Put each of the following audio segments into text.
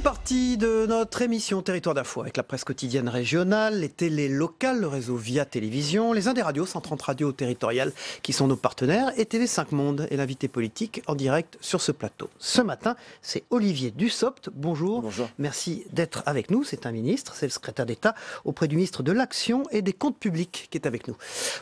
partie de notre émission Territoire d'Info avec la presse quotidienne régionale, les télés locales, le réseau Via Télévision, les Indes radios, 130 radios territoriales qui sont nos partenaires et TV5 Monde et l'invité politique en direct sur ce plateau. Ce matin, c'est Olivier Dussopt. Bonjour. Bonjour. Merci d'être avec nous. C'est un ministre, c'est le secrétaire d'État auprès du ministre de l'Action et des Comptes Publics qui est avec nous.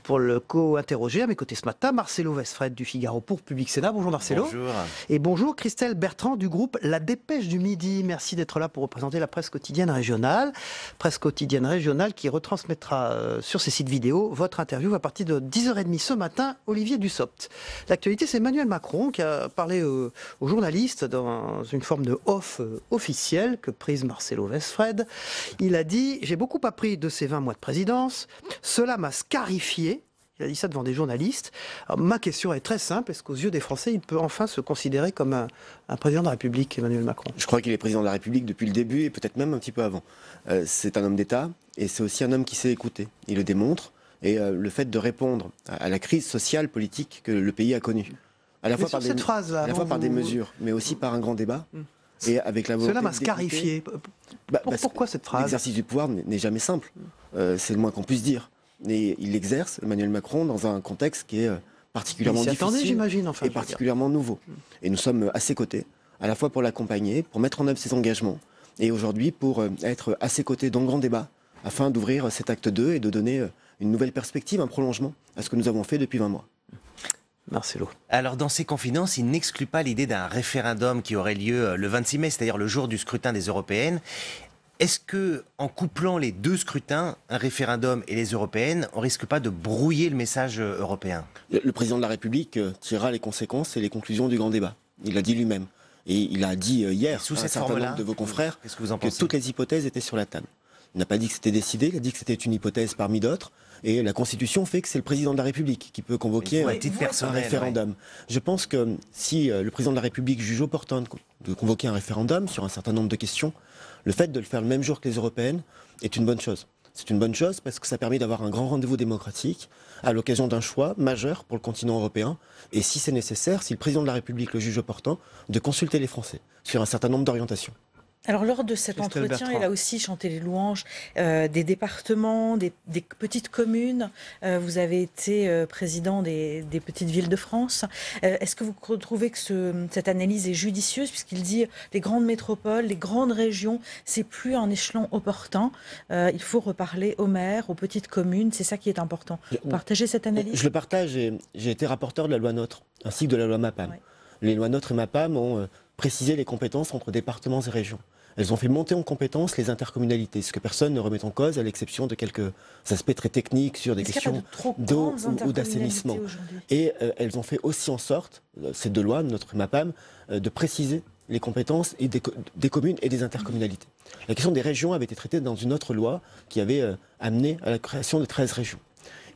Pour le co-interroger, à mes côtés ce matin, Marcelo Westfred du Figaro pour Public Sénat. Bonjour Marcelo. Bonjour. Et bonjour Christelle Bertrand du groupe La Dépêche du Midi. Merci d'être là pour représenter la presse quotidienne régionale. Presse quotidienne régionale qui retransmettra sur ses sites vidéo votre interview à partir de 10h30 ce matin, Olivier Dussopt. L'actualité, c'est Emmanuel Macron qui a parlé aux journalistes dans une forme de off officielle que prise Marcelo Westfred. Il a dit « J'ai beaucoup appris de ces 20 mois de présidence. Cela m'a scarifié ». Il a dit ça devant des journalistes. Alors, ma question est très simple. Est-ce qu'aux yeux des Français, il peut enfin se considérer comme un président de la République, Emmanuel Macron? Je crois qu'il est président de la République depuis le début et peut-être même un petit peu avant. C'est un homme d'État et c'est aussi un homme qui sait écouter. Il le démontre. Et le fait de répondre à la crise sociale, politique que le pays a connue, à la fois par des mesures, mais aussi par un grand débat. Et avec la volonté Cela m'a scarifié. Pourquoi cette phrase? L'exercice du pouvoir n'est jamais simple. C'est le moins qu'on puisse dire. Et il exerce, Emmanuel Macron, dans un contexte qui est particulièrement difficile j'imagine, et particulièrement nouveau. Et nous sommes à ses côtés, à la fois pour l'accompagner, pour mettre en œuvre ses engagements, et aujourd'hui pour être à ses côtés dans le grand débat, afin d'ouvrir cet acte 2 et de donner une nouvelle perspective, un prolongement à ce que nous avons fait depuis 20 mois. Marcelo. Alors, dans ses confidences, il n'exclut pas l'idée d'un référendum qui aurait lieu le 26 mai, c'est-à-dire le jour du scrutin des européennes. Est-ce que, en couplant les deux scrutins, un référendum et les européennes, on risque pas de brouiller le message européen? Le président de la République tirera les conséquences et les conclusions du grand débat. Il l'a dit lui-même. Et il a dit hier à un certain nombre de vos confrères que toutes les hypothèses étaient sur la table. Il n'a pas dit que c'était décidé, il a dit que c'était une hypothèse parmi d'autres. Et la Constitution fait que c'est le président de la République qui peut convoquer un référendum. Ouais. Je pense que si le président de la République juge opportun de convoquer un référendum sur un certain nombre de questions, le fait de le faire le même jour que les européennes est une bonne chose. C'est une bonne chose parce que ça permet d'avoir un grand rendez-vous démocratique à l'occasion d'un choix majeur pour le continent européen. Et si c'est nécessaire, si le président de la République le juge opportun, de consulter les Français sur un certain nombre d'orientations. Alors lors de cet entretien, il a aussi chanté les louanges des départements, des petites communes. Vous avez été président des petites villes de France. Est-ce que vous trouvez que cette analyse est judicieuse, puisqu'il dit les grandes métropoles, les grandes régions, c'est plus un échelon opportun. Il faut reparler aux maires, aux petites communes. C'est ça qui est important. Vous partagez cette analyse? Je le partage. J'ai été rapporteur de la loi NOTRe, ainsi que de la loi MAPAM. Ouais. Les lois NOTRe et MAPAM ont précisé les compétences entre départements et régions. Elles ont fait monter en compétence les intercommunalités, ce que personne ne remet en cause, à l'exception de quelques aspects très techniques sur des questions d'eau ou d'assainissement. Et elles ont fait aussi en sorte, ces deux lois, notre MAPAM, de préciser les compétences et des communes et des intercommunalités. La question des régions avait été traitée dans une autre loi qui avait amené à la création de 13 régions.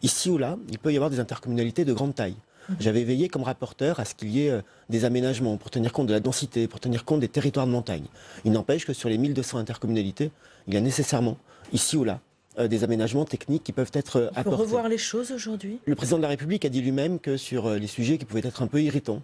Ici ou là, il peut y avoir des intercommunalités de grande taille. J'avais veillé comme rapporteur à ce qu'il y ait des aménagements pour tenir compte de la densité, pour tenir compte des territoires de montagne. Il n'empêche que sur les 1200 intercommunalités, il y a nécessairement, ici ou là, des aménagements techniques qui peuvent être apportés. Il faut revoir les choses aujourd'hui. Le président de la République a dit lui-même que sur les sujets qui pouvaient être un peu irritants,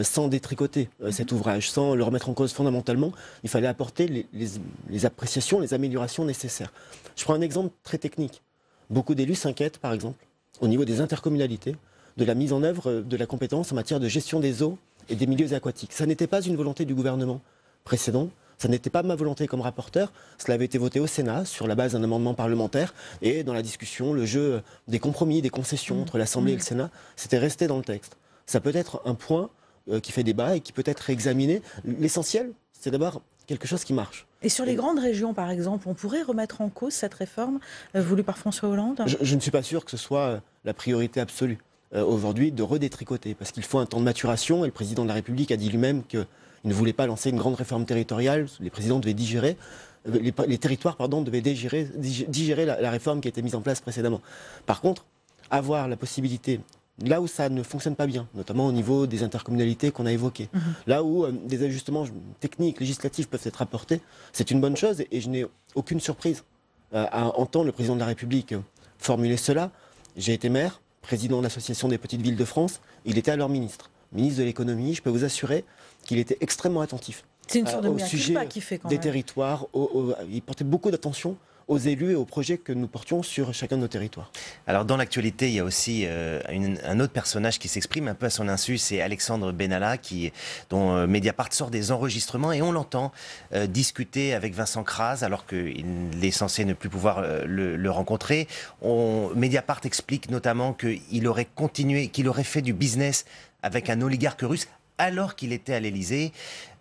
sans détricoter cet ouvrage, sans le remettre en cause fondamentalement, il fallait apporter les appréciations, les améliorations nécessaires. Je prends un exemple très technique. Beaucoup d'élus s'inquiètent, par exemple, au niveau des intercommunalités, de la mise en œuvre de la compétence en matière de gestion des eaux et des milieux aquatiques. Ça n'était pas une volonté du gouvernement précédent, ça n'était pas ma volonté comme rapporteur, cela avait été voté au Sénat sur la base d'un amendement parlementaire et dans la discussion, le jeu des compromis, des concessions entre l'Assemblée et le Sénat, c'était resté dans le texte. Ça peut être un point qui fait débat et qui peut être réexaminé. L'essentiel, c'est d'abord quelque chose qui marche. Et sur les grandes régions, par exemple, on pourrait remettre en cause cette réforme voulue par François Hollande? Je ne suis pas sûr que ce soit la priorité absolue. Aujourd'hui de redétricoter, parce qu'il faut un temps de maturation, et le président de la République a dit lui-même qu'il ne voulait pas lancer une grande réforme territoriale, les présidents devaient digérer, les territoires devaient digérer la réforme qui a été mise en place précédemment. Par contre, avoir la possibilité, là où ça ne fonctionne pas bien, notamment au niveau des intercommunalités qu'on a évoquées, là où des ajustements techniques, législatifs peuvent être apportés, c'est une bonne chose, et je n'ai aucune surprise à entendre le président de la République formuler cela. J'ai été maire, président de l'Association des petites villes de France, il était alors ministre de l'économie. Je peux vous assurer qu'il était extrêmement attentif C'est une sorte de au mea sujet culpa qui fait quand des même. territoires. Il portait beaucoup d'attention aux élus et aux projets que nous portions sur chacun de nos territoires. Alors dans l'actualité, il y a aussi un autre personnage qui s'exprime un peu à son insu, c'est Alexandre Benalla, dont Mediapart sort des enregistrements et on l'entend discuter avec Vincent Kras alors qu'il est censé ne plus pouvoir le rencontrer. Mediapart explique notamment qu'il aurait continué, qu'il aurait fait du business avec un oligarque russe alors qu'il était à l'Élysée.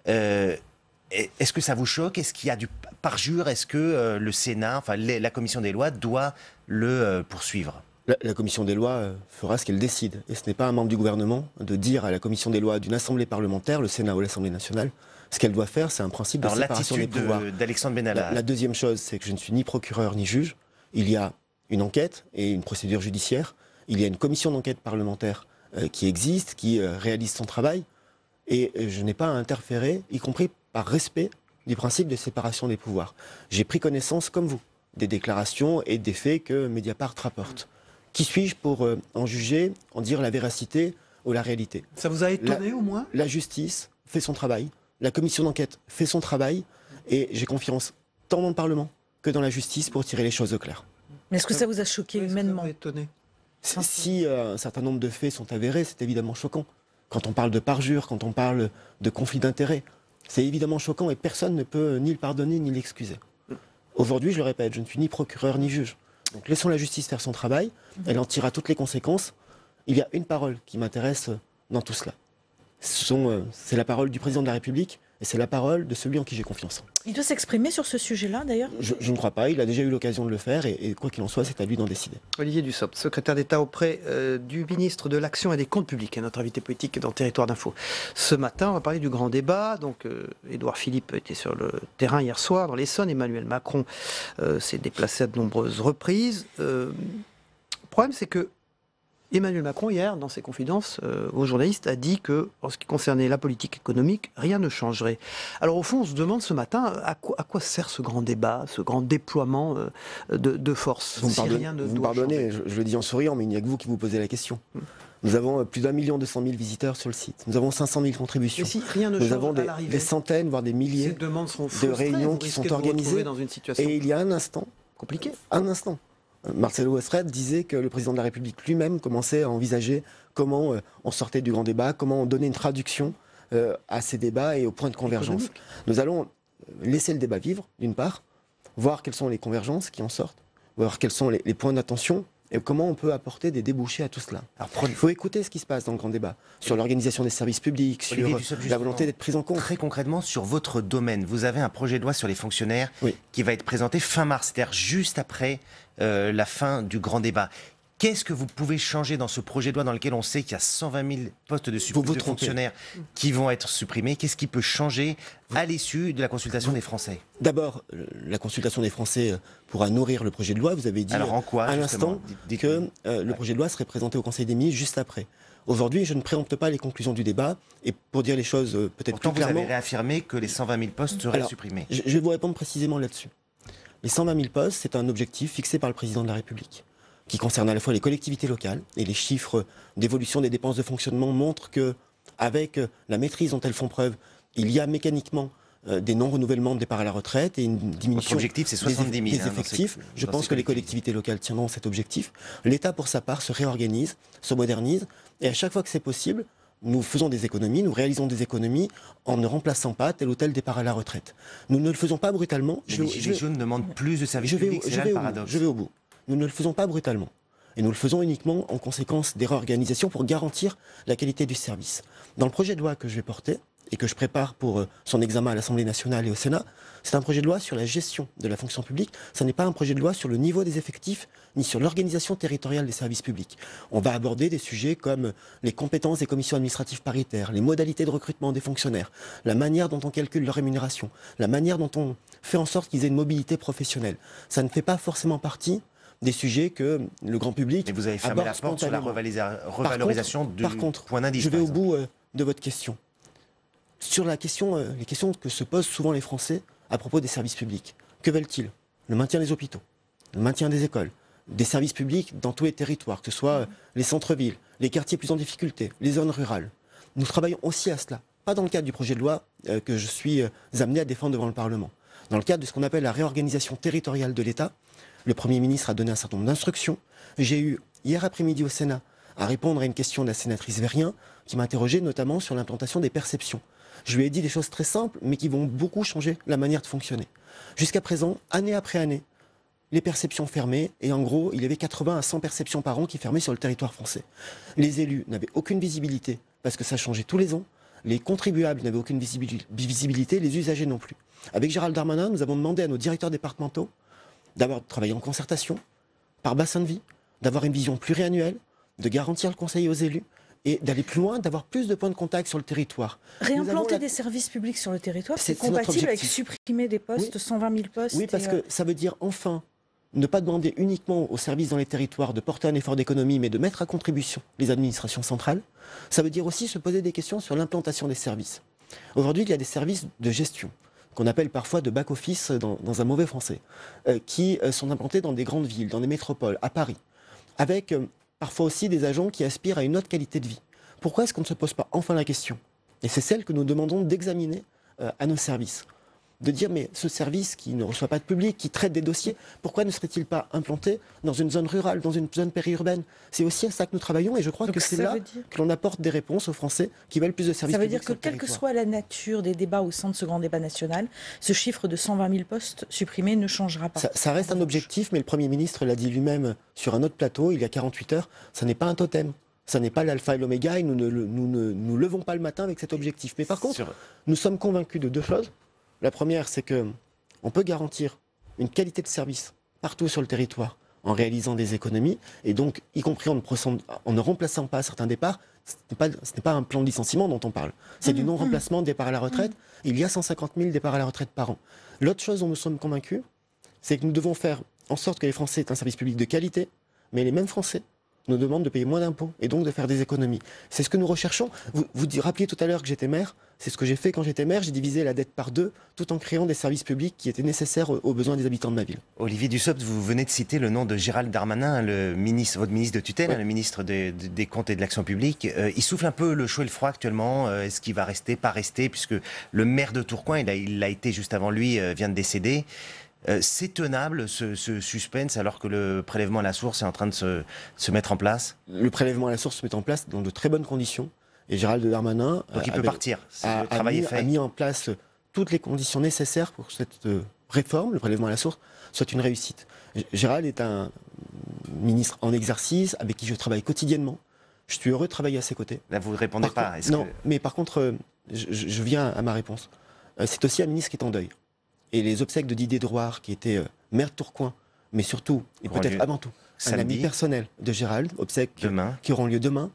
Est-ce que ça vous choque? Est-ce qu'il y a du parjure? Est-ce que le Sénat, enfin la commission des lois, doit le poursuivre? La commission des lois fera ce qu'elle décide. Et ce n'est pas un membre du gouvernement de dire à la commission des lois d'une assemblée parlementaire, le Sénat ou l'Assemblée nationale, ce qu'elle doit faire. C'est un principe de séparation des pouvoirs. d'Alexandre Benalla. La deuxième chose, c'est que je ne suis ni procureur ni juge. Il y a une enquête et une procédure judiciaire. Il y a une commission d'enquête parlementaire qui existe, qui réalise son travail. Et je n'ai pas à interférer, y compris par respect du principe de séparation des pouvoirs. J'ai pris connaissance, comme vous, des déclarations et des faits que Mediapart rapporte. Qui suis-je pour en juger, en dire la véracité ou la réalité? Ça vous a étonné au moins? La justice fait son travail, la commission d'enquête fait son travail, et j'ai confiance tant dans le Parlement que dans la justice pour tirer les choses au clair. Mais est-ce que ça vous a choqué humainement? Étonné. Si un certain nombre de faits sont avérés, c'est évidemment choquant. Quand on parle de parjure, quand on parle de conflit d'intérêts, c'est évidemment choquant et personne ne peut ni le pardonner ni l'excuser. Aujourd'hui, je le répète, je ne suis ni procureur ni juge. Donc laissons la justice faire son travail, elle en tirera toutes les conséquences. Il y a une parole qui m'intéresse dans tout cela. C'est la parole du président de la République et c'est la parole de celui en qui j'ai confiance. Il doit s'exprimer sur ce sujet-là, d'ailleurs? Je ne crois pas, il a déjà eu l'occasion de le faire et quoi qu'il en soit, c'est à lui d'en décider. Olivier Dussopt, secrétaire d'État auprès du ministre de l'Action et des Comptes Publics, notre invité politique dans Territoire d'Info. Ce matin, on va parler du grand débat. Donc, Édouard Philippe était sur le terrain hier soir dans l'Essonne. Emmanuel Macron s'est déplacé à de nombreuses reprises. Le problème, c'est que Emmanuel Macron, hier, dans ses confidences aux journalistes, a dit que, en ce qui concernait la politique économique, rien ne changerait. Alors, au fond, on se demande ce matin à quoi sert ce grand débat, ce grand déploiement de force. Vous me pardonnez, je le dis en souriant, mais il n'y a que vous qui vous posez la question. Nous avons plus d'1 200 000 visiteurs sur le site. Nous avons 500 000 contributions. Mais si rien ne Nous change avons des centaines, voire des milliers de réunions qui sont organisées. Dans une situation et il y a un instant, compliquée. Un instant, Marcelo Estrade disait que le président de la République lui-même commençait à envisager comment on sortait du grand débat, comment on donnait une traduction à ces débats et aux points de convergence. Nous allons laisser le débat vivre, d'une part, voir quelles sont les convergences qui en sortent, voir quels sont les points d'attention et comment on peut apporter des débouchés à tout cela. Alors, il faut écouter ce qui se passe dans le grand débat, sur l'organisation des services publics, sur la volonté d'être prise en compte. Très concrètement, sur votre domaine, vous avez un projet de loi sur les fonctionnaires qui va être présenté fin mars, c'est-à-dire juste après la fin du grand débat. Qu'est-ce que vous pouvez changer dans ce projet de loi dans lequel on sait qu'il y a 120 000 postes de fonctionnaires qui vont être supprimés? Qu'est-ce qui peut changer à l'issue de la consultation des Français? D'abord, la consultation des Français pourra nourrir le projet de loi. Vous avez dit à l'instant que le projet de loi serait présenté au Conseil des ministres juste après. Aujourd'hui, je ne préempte pas les conclusions du débat. Et pour dire les choses peut-être plus clairement... Vous avez réaffirmé que les 120 000 postes seraient supprimés. Je vais vous répondre précisément là-dessus. Les 120 000 postes, c'est un objectif fixé par le président de la République, qui concerne à la fois les collectivités locales, et les chiffres d'évolution des dépenses de fonctionnement montrent que, avec la maîtrise dont elles font preuve, il y a mécaniquement des non-renouvellements de départ à la retraite et une diminution des effectifs. Je pense que les collectivités locales tiendront cet objectif. L'État, pour sa part, se réorganise, se modernise, et à chaque fois que c'est possible, nous faisons des économies, nous réalisons des économies en ne remplaçant pas tel ou tel départ à la retraite. Nous ne le faisons pas brutalement. Les Gilets jaunes demandent plus de services publics, c'est là le paradoxe. Je vais au bout. Nous ne le faisons pas brutalement. Et nous le faisons uniquement en conséquence des réorganisations pour garantir la qualité du service. Dans le projet de loi que je vais porter et que je prépare pour son examen à l'Assemblée nationale et au Sénat, c'est un projet de loi sur la gestion de la fonction publique. Ce n'est pas un projet de loi sur le niveau des effectifs ni sur l'organisation territoriale des services publics. On va aborder des sujets comme les compétences des commissions administratives paritaires, les modalités de recrutement des fonctionnaires, la manière dont on calcule leur rémunération, la manière dont on fait en sorte qu'ils aient une mobilité professionnelle. Ça ne fait pas forcément partie des sujets que le grand public... Mais vous avez fermé la porte sur la revalorisation du point d'indice. Je vais au bout de votre question. Sur les questions que se posent souvent les Français à propos des services publics. Que veulent-ils? Le maintien des hôpitaux, le maintien des écoles, des services publics dans tous les territoires, que ce soit les centres-villes, les quartiers plus en difficulté, les zones rurales. Nous travaillons aussi à cela pas dans le cadre du projet de loi que je suis amené à défendre devant le Parlement. Dans le cadre de ce qu'on appelle la réorganisation territoriale de l'État, le Premier ministre a donné un certain nombre d'instructions. J'ai eu, hier après-midi au Sénat, à répondre à une question de la sénatrice Verrien, qui m'interrogeait notamment sur l'implantation des perceptions. Je lui ai dit des choses très simples, mais qui vont beaucoup changer la manière de fonctionner. Jusqu'à présent, année après année, les perceptions fermaient, et en gros, il y avait 80 à 100 perceptions par an qui fermaient sur le territoire français. Les élus n'avaient aucune visibilité, parce que ça changeait tous les ans. Les contribuables n'avaient aucune visibilité, les usagers non plus. Avec Gérald Darmanin, nous avons demandé à nos directeurs départementaux d'avoir travaillé en concertation, par bassin de vie, d'avoir une vision pluriannuelle, de garantir le conseil aux élus et d'aller plus loin, d'avoir plus de points de contact sur le territoire. Réimplanter des services publics sur le territoire, c'est compatible avec supprimer des postes, 120 000 postes. Oui, parce que ça veut dire enfin ne pas demander uniquement aux services dans les territoires de porter un effort d'économie, mais de mettre à contribution les administrations centrales. Ça veut dire aussi se poser des questions sur l'implantation des services. Aujourd'hui, il y a des services de gestion, qu'on appelle parfois de back-office dans un mauvais français, qui sont implantés dans des grandes villes, dans des métropoles, à Paris, avec parfois aussi des agents qui aspirent à une autre qualité de vie. Pourquoi est-ce qu'on ne se pose pas enfin la question? Et c'est celle que nous demandons d'examiner à nos services. De dire, mais ce service qui ne reçoit pas de public, qui traite des dossiers, pourquoi ne serait-il pas implanté dans une zone rurale, dans une zone périurbaine? C'est aussi à ça que nous travaillons et je crois que c'est là que l'on apporte des réponses aux Français qui veulent plus de services publics. Ça veut dire que quelle que soit la nature des débats au sein de ce grand débat national, ce chiffre de 120 000 postes supprimés ne changera pas. Ça reste un objectif, mais le Premier ministre l'a dit lui-même sur un autre plateau, il y a 48 heures, ça n'est pas un totem. Ça n'est pas l'alpha et l'oméga et nous ne levons pas le matin avec cet objectif. Mais par contre, nous sommes convaincus de deux choses. La première, c'est qu'on peut garantir une qualité de service partout sur le territoire en réalisant des économies, et donc, y compris en ne remplaçant pas certains départs. Ce n'est pas un plan de licenciement dont on parle, c'est du non-remplacement de départ à la retraite. Il y a 150 000 départs à la retraite par an. L'autre chose dont nous sommes convaincus, c'est que nous devons faire en sorte que les Français aient un service public de qualité, mais les mêmes Français nous demandent de payer moins d'impôts et donc de faire des économies. C'est ce que nous recherchons. Vous rappeliez tout à l'heure que j'étais maire. C'est ce que j'ai fait quand j'étais maire. J'ai divisé la dette par 2 tout en créant des services publics qui étaient nécessaires aux besoins des habitants de ma ville. Olivier Dussopt, vous venez de citer le nom de Gérald Darmanin, votre ministre de tutelle, le ministre des Comptes et de l'Action publique. Il souffle un peu le chaud et le froid actuellement. Est-ce qu'il va rester, pas rester, puisque le maire de Tourcoing, il l'a été juste avant lui, vient de décéder. C'est tenable ce suspense alors que le prélèvement à la source est en train de se mettre en place? Le prélèvement à la source se met en place dans de très bonnes conditions. Et Gérald Darmanin donc il peut partir. Le travail est fait. A mis en place toutes les conditions nécessaires pour que cette réforme, le prélèvement à la source, soit une réussite. Gérald est un ministre en exercice avec qui je travaille quotidiennement. Je suis heureux de travailler à ses côtés. Là, vous ne répondez pas. Non, mais par contre, je viens à ma réponse. C'est aussi un ministre qui est en deuil. Et les obsèques de Didier Drouard, qui était maire de Tourcoing, mais surtout, et peut-être avant tout, un ami personnel de Gérald, obsèques qui auront lieu demain,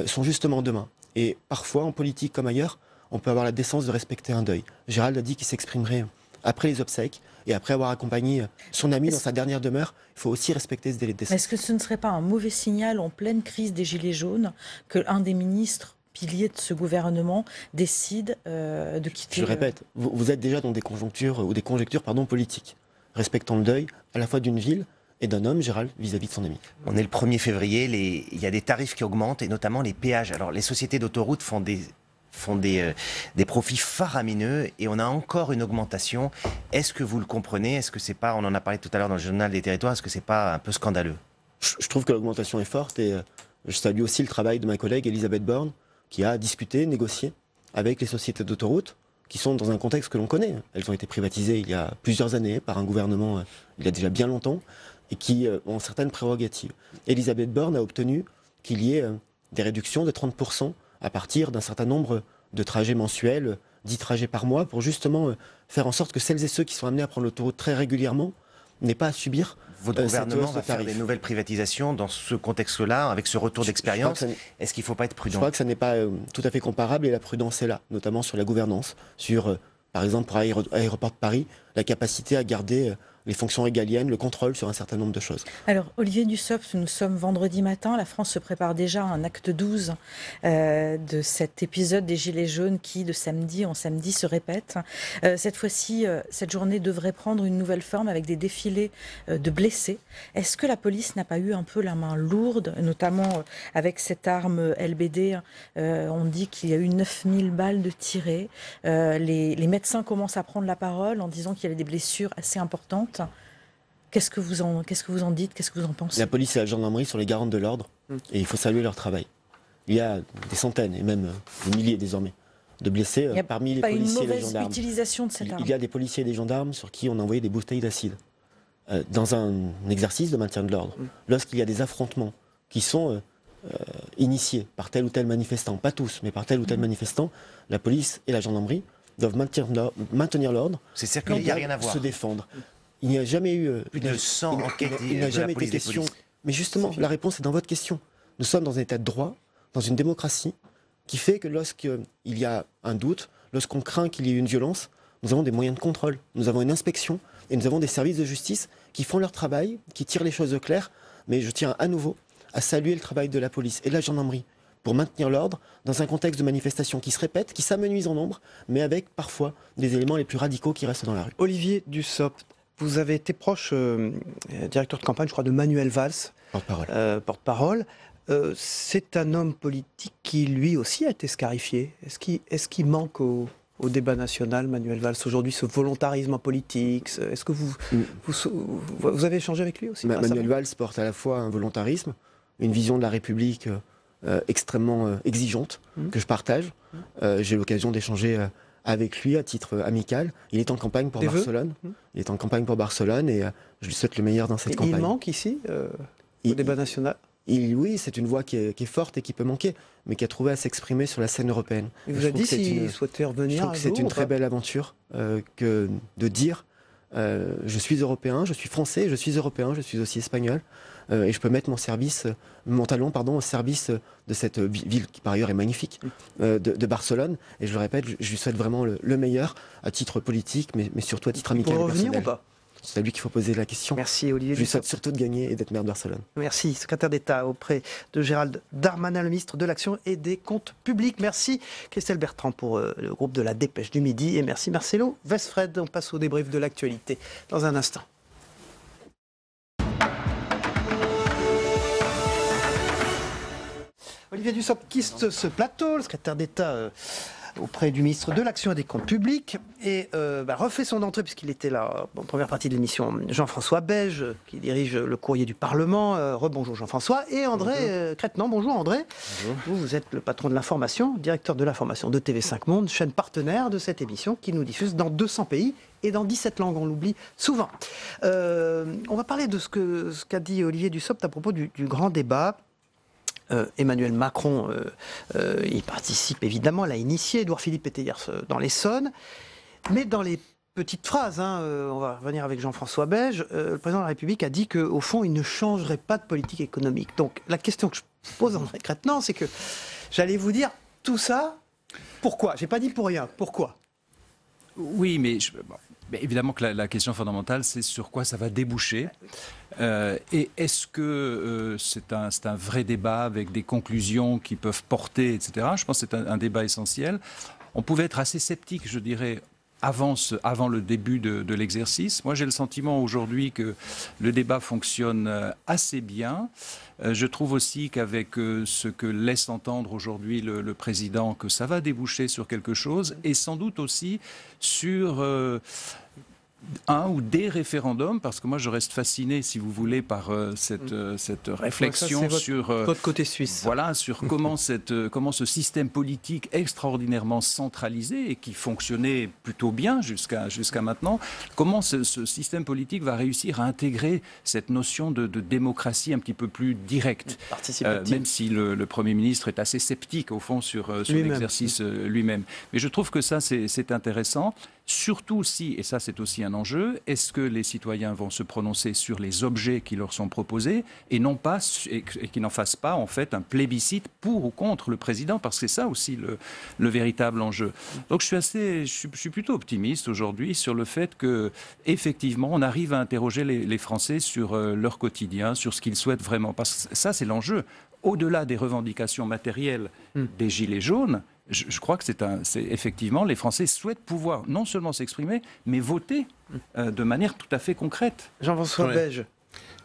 sont justement demain. Et parfois, en politique comme ailleurs, on peut avoir la décence de respecter un deuil. Gérald a dit qu'il s'exprimerait après les obsèques, et après avoir accompagné son ami dans sa dernière demeure, il faut aussi respecter ce délai de décès. Est-ce que ce ne serait pas un mauvais signal en pleine crise des Gilets jaunes qu'un des ministres pilier de ce gouvernement décide de quitter... Je répète, vous êtes déjà dans des conjonctures ou des conjectures politiques, respectant le deuil à la fois d'une ville et d'un homme, Gérald, vis-à-vis de son ami. On est le 1er février, il y a des tarifs qui augmentent et notamment les péages. Alors les sociétés d'autoroutes font des profits faramineux et on a encore une augmentation. Est-ce que vous le comprenez? Est-ce que c'est pas, on en a parlé tout à l'heure dans le journal des territoires, est-ce que c'est pas un peu scandaleux? Je trouve que l'augmentation est forte et je salue aussi le travail de ma collègue Elisabeth Borne, qui a discuté, négocié avec les sociétés d'autoroutes, qui sont dans un contexte que l'on connaît. Elles ont été privatisées il y a plusieurs années par un gouvernement il y a déjà bien longtemps, et qui ont certaines prérogatives. Elisabeth Borne a obtenu qu'il y ait des réductions de 30% à partir d'un certain nombre de trajets mensuels, 10 trajets par mois, pour justement faire en sorte que celles et ceux qui sont amenés à prendre l'autoroute très régulièrement n'aient pas à subir votre gouvernement va faire des nouvelles privatisations dans ce contexte-là, avec ce retour d'expérience. Est-ce qu'il ne faut pas être prudent? Je crois que ça n'est pas tout à fait comparable et la prudence est là, notamment sur la gouvernance, sur, par exemple, pour Aéroport de Paris, la capacité à garder les fonctions régaliennes, le contrôle sur un certain nombre de choses. Alors, Olivier Dussopt, nous sommes vendredi matin. La France se prépare déjà à un acte 12 de cet épisode des Gilets jaunes qui, de samedi en samedi, se répète. Cette fois-ci, cette journée devrait prendre une nouvelle forme avec des défilés de blessés. Est-ce que la police n'a pas eu un peu la main lourde, notamment avec cette arme LBD? On dit qu'il y a eu 9000 balles de tirées. Les médecins commencent à prendre la parole en disant qu'il y avait des blessures assez importantes. Qu'est-ce que vous en dites? Qu'est-ce que vous en pensez? La police et la gendarmerie sont les garantes de l'ordre et il faut saluer leur travail. Il y a des centaines et même des milliers désormais de blessés parmi les policiers et les gendarmes. Une mauvaise utilisation de cette arme. Il y a des policiers et des gendarmes sur qui on a envoyé des bouteilles d'acide. Dans un exercice de maintien de l'ordre, lorsqu'il y a des affrontements qui sont initiés par tel ou tel manifestant, pas tous, mais par tel ou tel manifestant, la police et la gendarmerie doivent maintenir l'ordre. C'est certain qu'il n'y a rien à voir. Se défendre. Il n'y a jamais eu... Plus de 100 enquêtes il n'a jamais été question. Mais justement, la réponse est dans votre question. Nous sommes dans un état de droit, dans une démocratie, qui fait que lorsqu'il y a un doute, lorsqu'on craint qu'il y ait une violence, nous avons des moyens de contrôle, nous avons une inspection, et nous avons des services de justice qui font leur travail, qui tirent les choses au clair. Mais je tiens à nouveau à saluer le travail de la police et de la gendarmerie pour maintenir l'ordre dans un contexte de manifestation qui se répète, qui s'amenuise en nombre, mais avec parfois des éléments les plus radicaux qui restent dans la rue. Olivier Dussopt, vous avez été proche, directeur de campagne, je crois, de Manuel Valls. Porte-parole. C'est un homme politique qui, lui aussi, a été scarifié. Est-ce qu'il manque au débat national, Manuel Valls, aujourd'hui, ce volontarisme politique? Est-ce que vous avez échangé avec lui aussi? Manuel Valls porte à la fois un volontarisme, une vision de la République extrêmement exigeante, que je partage. J'ai l'occasion d'échanger avec lui à titre amical. Il est en campagne pour Barcelone. Il est en campagne pour Barcelone et je lui souhaite le meilleur dans cette campagne. Il manque ici au débat national? Oui, c'est une voix qui est forte et qui peut manquer, mais qui a trouvé à s'exprimer sur la scène européenne. Il vous a dit s'il souhaitait revenir? Je trouve que c'est une très belle aventure que de dire je suis européen, je suis français, je suis européen, je suis aussi espagnol, et je peux mettre mon talon au service de cette ville qui par ailleurs est magnifique, de Barcelone. Et je le répète, je lui souhaite vraiment le meilleur à titre politique, mais surtout à titre amical. Pour revenir ou pas? C'est à lui qu'il faut poser la question. Merci Olivier. Je lui souhaite surtout de gagner et d'être maire de Barcelone. Merci, secrétaire d'État auprès de Gérald Darmanin, le ministre de l'Action et des Comptes Publics. Merci Christelle Bertrand pour le groupe de la Dépêche du Midi. Et merci Marcelo Westfred. On passe au débrief de l'actualité dans un instant. Olivier Dussopt quitte ce plateau, le secrétaire d'État auprès du ministre de l'Action et des Comptes Publics, et refait son entrée, puisqu'il était là en première partie de l'émission, Jean-François Beige, qui dirige le courrier du Parlement. Rebonjour Jean-François. Et André Crétenant. Bonjour André. Bonjour. Vous êtes le patron de l'information, directeur de l'information de TV5 Monde, chaîne partenaire de cette émission qui nous diffuse dans 200 pays et dans 17 langues, on l'oublie souvent. On va parler de ce qu'a dit Olivier Dussopt à propos du grand débat. Emmanuel Macron y participe évidemment, l'a initié. Édouard Philippe était hier dans l'Essonne. Mais dans les petites phrases, on va revenir avec Jean-François Beige, le président de la République a dit qu'au fond, il ne changerait pas de politique économique. Donc la question que je pose à André Crétenant, c'est que j'allais vous dire, tout ça, pourquoi? J'ai pas dit pour rien, pourquoi? Oui, mais évidemment que la question fondamentale, c'est sur quoi ça va déboucher. Et est-ce que c'est un vrai débat avec des conclusions qui peuvent porter, etc. Je pense que c'est un débat essentiel. On pouvait être assez sceptique, je dirais, avant le début de l'exercice. Moi, j'ai le sentiment aujourd'hui que le débat fonctionne assez bien. Je trouve aussi qu'avec ce que laisse entendre aujourd'hui le président, que ça va déboucher sur quelque chose, et sans doute aussi sur un ou des référendums, parce que moi je reste fasciné, si vous voulez, par cette réflexion sur votre côté suisse. Voilà, sur comment ce système politique extraordinairement centralisé et qui fonctionnait plutôt bien jusqu'à maintenant, comment ce système politique va réussir à intégrer cette notion de démocratie un petit peu plus directe, même si le Premier ministre est assez sceptique au fond sur l'exercice lui-même. Mais je trouve que ça c'est intéressant. Surtout si, et ça c'est aussi un enjeu, est-ce que les citoyens vont se prononcer sur les objets qui leur sont proposés et non pas et qu'ils n'en fassent pas en fait un plébiscite pour ou contre le président, parce que c'est ça aussi le véritable enjeu. Donc je suis plutôt optimiste aujourd'hui sur le fait que effectivement on arrive à interroger les Français sur leur quotidien, sur ce qu'ils souhaitent vraiment, parce que ça c'est l'enjeu. Au-delà des revendications matérielles des Gilets jaunes, je crois que c'est effectivement, les Français souhaitent pouvoir non seulement s'exprimer, mais voter de manière tout à fait concrète. Jean-François Beige.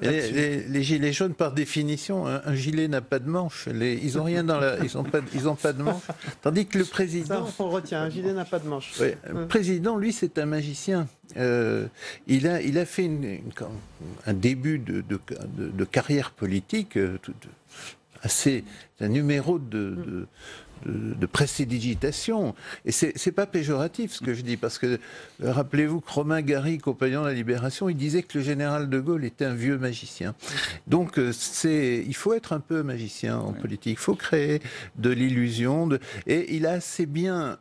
Les gilets jaunes, par définition, un gilet n'a pas de manche. Ils n'ont rien ils ont pas de manche. Tandis que le président, ça, on retient. Un gilet n'a pas de manche. Oui, le président, lui, c'est un magicien. Il a fait un début de carrière politique assez, un numéro de prestidigitation. Et c'est pas péjoratif ce que je dis, parce que rappelez-vous que Romain Gary, compagnon de la Libération, il disait que le général de Gaulle était un vieux magicien. Donc il faut être un peu magicien en politique, il faut créer de l'illusion. Et il a assez bien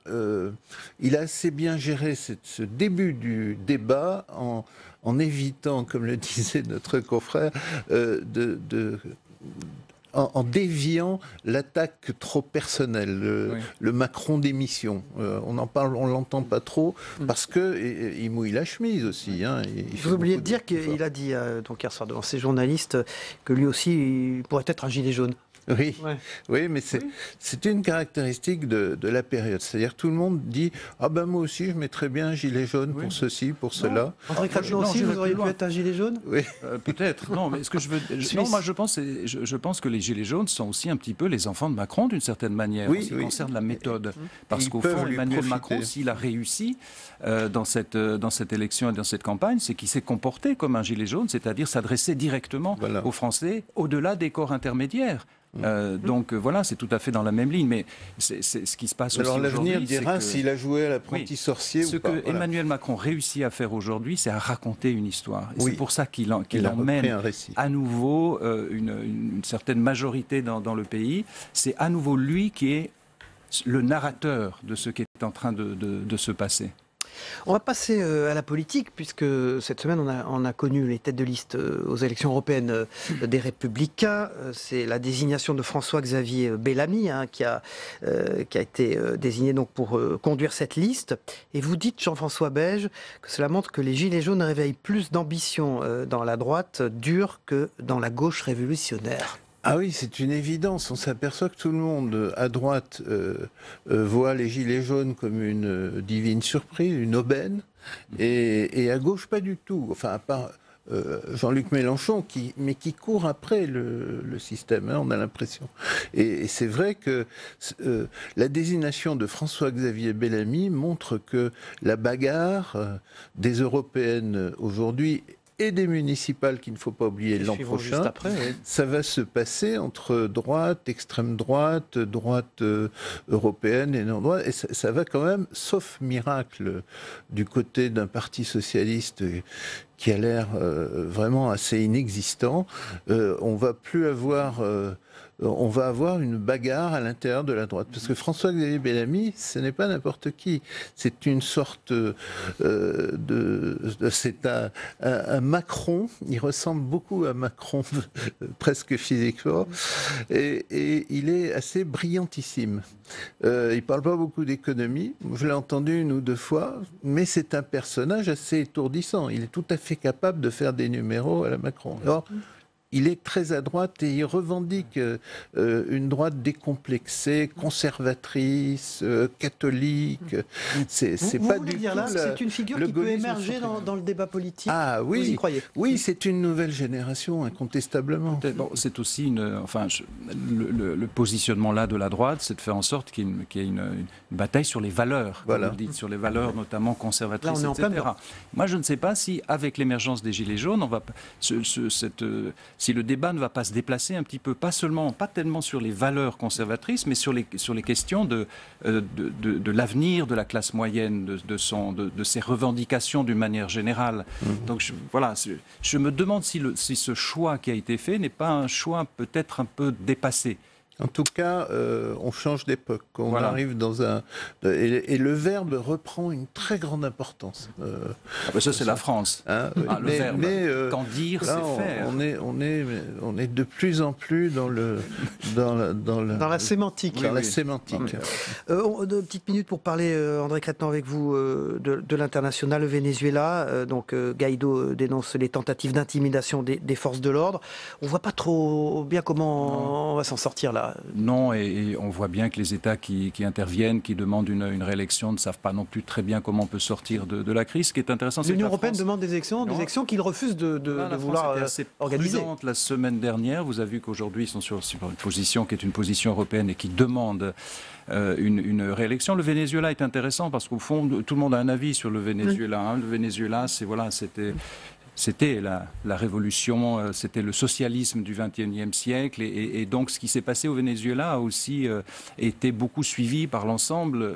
géré ce début du débat en évitant, comme le disait notre confrère, en déviant l'attaque trop personnelle, le Macron démission. On en parle, on l'entend pas trop, parce que il mouille la chemise aussi. Hein, vous oubliez de dire qu'il a dit donc hier soir devant ses journalistes que lui aussi il pourrait être un gilet jaune. Oui, oui, mais c'est une caractéristique de la période. C'est-à-dire tout le monde dit « Ah ben moi aussi je mettrais bien un gilet jaune pour ceci, pour cela ». André Crajot aussi, vous auriez pu être un gilet jaune? Oui. Peut-être. Non, mais ce que je veux... Non, moi je pense que les gilets jaunes sont aussi un petit peu les enfants de Macron d'une certaine manière, en ce qui concerne la méthode. Parce qu'au fond, Emmanuel Macron, s'il a réussi dans cette élection et dans cette campagne, c'est qu'il s'est comporté comme un gilet jaune, c'est-à-dire s'adresser directement aux Français au-delà des corps intermédiaires. Donc voilà, c'est tout à fait dans la même ligne, mais c'est ce qui se passe aussi aujourd'hui. Alors l'avenir dira s'il a joué à l'apprenti sorcier ou pas. Ce que Emmanuel Macron réussit à faire aujourd'hui, c'est à raconter une histoire. Et c'est pour ça qu'il emmène à nouveau une certaine majorité dans le pays. C'est à nouveau lui qui est le narrateur de ce qui est en train de se passer. On va passer à la politique, puisque cette semaine, on a connu les têtes de liste aux élections européennes des Républicains. C'est la désignation de François-Xavier Bellamy qui a été désigné donc pour conduire cette liste. Et vous dites, Jean-François Beige, que cela montre que les Gilets jaunes réveillent plus d'ambition dans la droite dure que dans la gauche révolutionnaire. Ah oui, c'est une évidence. On s'aperçoit que tout le monde à droite voit les Gilets jaunes comme une divine surprise, une aubaine, et à gauche pas du tout. Enfin, à part Jean-Luc Mélenchon, qui court après le système, hein, on a l'impression. Et c'est vrai que la désignation de François-Xavier Bellamy montre que la bagarre des européennes aujourd'hui et des municipales qu'il ne faut pas oublier l'an prochain, ça va se passer entre droite, extrême droite, droite européenne et non droite, et ça va quand même, sauf miracle, du côté d'un parti socialiste qui a l'air vraiment assez inexistant, on va avoir une bagarre à l'intérieur de la droite. Parce que François-Xavier Bellamy, ce n'est pas n'importe qui. C'est une sorte c'est un Macron. Il ressemble beaucoup à Macron, presque physiquement. Et il est assez brillantissime. Il ne parle pas beaucoup d'économie. Je l'ai entendu une ou deux fois. Mais c'est un personnage assez étourdissant. Il est tout à fait capable de faire des numéros à la Macron. Alors, il est très à droite et il revendique une droite décomplexée, conservatrice, catholique. C'est pas du tout. C'est une figure qui peut émerger dans le débat politique. Ah oui, vous y croyez? Oui, c'est une nouvelle génération, incontestablement. Bon, c'est aussi le positionnement là de la droite, c'est de faire en sorte qu'il y ait une bataille sur les valeurs, comme vous dites, sur les valeurs notamment conservatrices, etc. Moi, je ne sais pas si, avec l'émergence des Gilets jaunes, si le débat ne va pas se déplacer un petit peu, pas tellement sur les valeurs conservatrices, mais sur les questions de l'avenir de la classe moyenne, de ses revendications d'une manière générale. Donc je me demande si ce choix qui a été fait n'est pas un choix peut-être un peu dépassé. En tout cas, on change d'époque. On Voilà. arrive dans un... Et le verbe reprend une très grande importance. Ça, c'est la France. Hein, Le verbe. Quand dire, là, c'est faire. on est de plus en plus dans la sémantique. Dans la sémantique. Deux petites minutes pour parler, André Crétin, avec vous, de l'international, le Venezuela. Donc, Guaido dénonce les tentatives d'intimidation des forces de l'ordre. On ne voit pas trop bien comment on va s'en sortir là. Non, et on voit bien que les États qui interviennent, qui demandent une réélection, ne savent pas non plus très bien comment on peut sortir de la crise. Ce qui est intéressant, c'est que l'Union la européenne France demande des élections qu'ils refusent de vouloir organiser. La semaine dernière, vous avez vu qu'aujourd'hui, ils sont sur une position qui est une position européenne et qui demande une réélection. Le Venezuela est intéressant parce qu'au fond, tout le monde a un avis sur le Venezuela. Hein. Le Venezuela, c'était la révolution, c'était le socialisme du XXIe siècle. Et donc, ce qui s'est passé au Venezuela a aussi été beaucoup suivi par l'ensemble,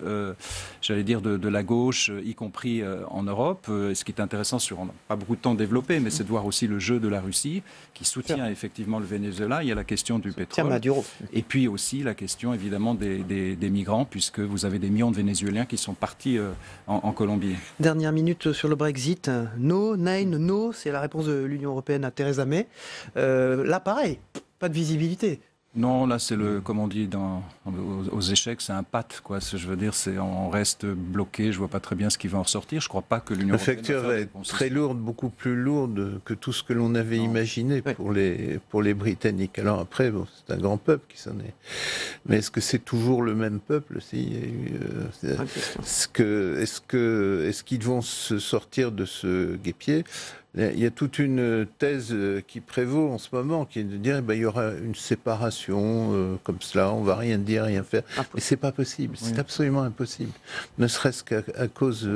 j'allais dire, de la gauche, y compris en Europe. Ce qui est intéressant, on n'a pas beaucoup de temps développé, mais c'est de voir aussi le jeu de la Russie, qui soutient effectivement le Venezuela. Il y a la question du pétrole. Et puis aussi la question, évidemment, des migrants, puisque vous avez des millions de Vénézuéliens qui sont partis en Colombie. Dernière minute sur le Brexit. No, nein, no. C'est la réponse de l'Union européenne à Theresa May. Là, pareil, pas de visibilité. Non, là, c'est comme on dit aux échecs, c'est un pat, quoi. Je veux dire, on reste bloqué. Je vois pas très bien ce qui va en ressortir. Je crois pas que l'Union européenne. La facture va être très lourde, beaucoup plus lourde que tout ce que l'on avait imaginé pour les Britanniques. Alors après, c'est un grand peuple qui s'en est. Mais est-ce que c'est toujours le même peuple Est-ce qu'ils vont se sortir de ce guêpier? Il y a toute une thèse qui prévaut en ce moment, qui est de dire il y aura une séparation comme cela, on ne va rien dire, rien faire. Mais ce n'est pas possible, c'est absolument impossible. Ne serait-ce qu'à cause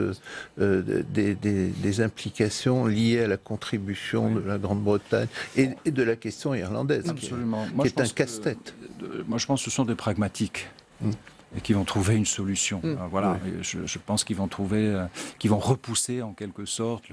des implications liées à la contribution de la Grande-Bretagne et de la question irlandaise, qui est un casse-tête. Moi, je pense que ce sont des pragmatiques. Et qui vont trouver une solution. Voilà. Je pense qu'ils vont qu'ils vont repousser en quelque sorte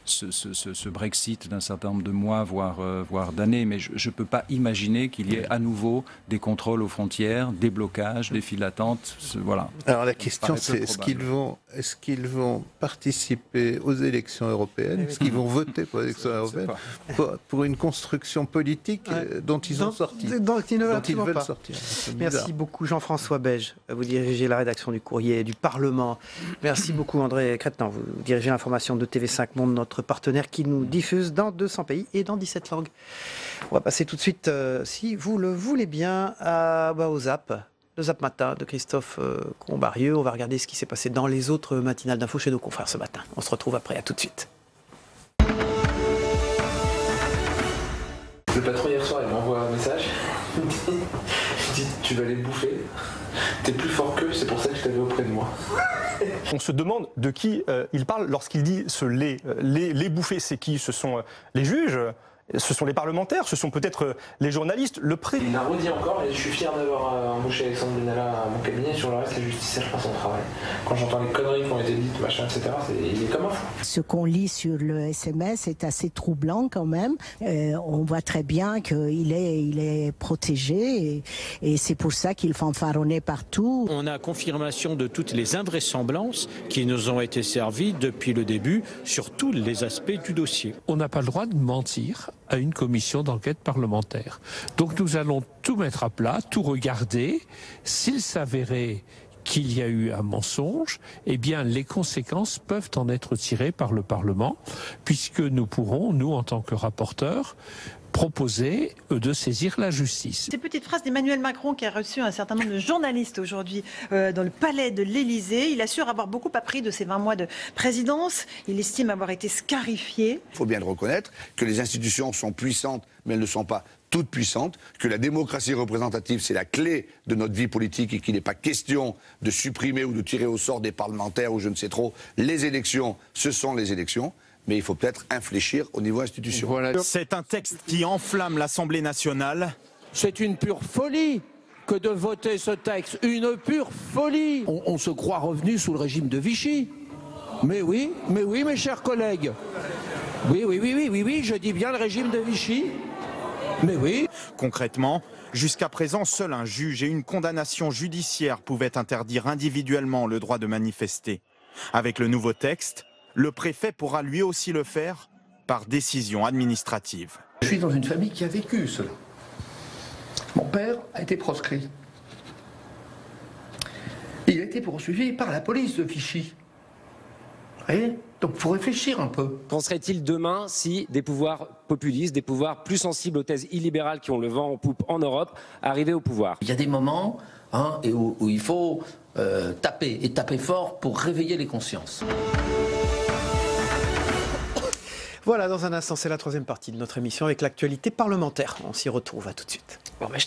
ce Brexit d'un certain nombre de mois, voire d'années. Mais je ne peux pas imaginer qu'il y ait à nouveau des contrôles aux frontières, des blocages, des files d'attente. Voilà. Alors la question, c'est est-ce qu'ils vont participer aux élections européennes? Est-ce qu'ils vont voter pour les élections européennes pour une construction politique dont ils ont sorti, dont ils veulent pas sortir? Merci beaucoup Jean-François Beige. Vous dirigez la rédaction du Courrier du Parlement. Merci beaucoup André Crétin. Vous dirigez l'information de TV5 Monde, notre partenaire qui nous diffuse dans 200 pays et dans 17 langues. On va passer tout de suite, si vous le voulez bien, au Zap. Le Zap Matin de Christophe Combarieux. On va regarder ce qui s'est passé dans les autres matinales d'infos chez nos confrères ce matin. On se retrouve après, à tout de suite. Le patron hier soir, il m'envoie un message. Il dit tu vas les bouffer. T'es plus fort qu'eux, c'est pour ça que je t'avais auprès de moi. On se demande de qui il parle lorsqu'il dit les bouffer. C'est qui? Ce sont les juges, ce sont les parlementaires, ce sont peut-être les journalistes. Il a redit encore, et je suis fier d'avoir embauché Alexandre Benalla à mon cabinet. Sur le reste, la justice, elle fera son travail. Quand j'entends les conneries qui ont été dites, machin, etc., il est comme un fou. Ce qu'on lit sur le SMS est assez troublant quand même. On voit très bien qu'il est protégé et c'est pour ça qu'il fanfaronnait partout. On a confirmation de toutes les invraisemblances qui nous ont été servies depuis le début sur tous les aspects du dossier. On n'a pas le droit de mentir à une commission d'enquête parlementaire. Donc nous allons tout mettre à plat, tout regarder. S'il s'avérait qu'il y a eu un mensonge, eh bien les conséquences peuvent en être tirées par le Parlement, puisque nous pourrons, nous en tant que rapporteurs, proposer de saisir la justice. Ces petites phrases d'Emmanuel Macron qui a reçu un certain nombre de journalistes aujourd'hui dans le palais de l'Élysée. Il assure avoir beaucoup appris de ses 20 mois de présidence. Il estime avoir été scarifié. Il faut bien le reconnaître que les institutions sont puissantes, mais elles ne sont pas toutes puissantes, que la démocratie représentative, c'est la clé de notre vie politique et qu'il n'est pas question de supprimer ou de tirer au sort des parlementaires ou je ne sais trop. Les élections, ce sont les élections. Mais il faut peut-être infléchir au niveau institutionnel. Voilà. C'est un texte qui enflamme l'Assemblée nationale. C'est une pure folie que de voter ce texte. Une pure folie. On se croit revenu sous le régime de Vichy. Mais oui, mes chers collègues. Oui, je dis bien le régime de Vichy. Mais oui. Concrètement, jusqu'à présent, seul un juge et une condamnation judiciaire pouvaient interdire individuellement le droit de manifester. Avec le nouveau texte, le préfet pourra lui aussi le faire par décision administrative. Je suis dans une famille qui a vécu cela. Mon père a été proscrit. Il a été poursuivi par la police de Vichy. Vous voyez ? Donc il faut réfléchir un peu. Qu'en serait-il demain si des pouvoirs populistes, des pouvoirs plus sensibles aux thèses illibérales qui ont le vent en poupe en Europe, arrivaient au pouvoir? Il y a des moments où il faut taper, et taper fort pour réveiller les consciences. Voilà, dans un instant, c'est la troisième partie de notre émission avec l'actualité parlementaire. On s'y retrouve, à tout de suite. Bon, ben,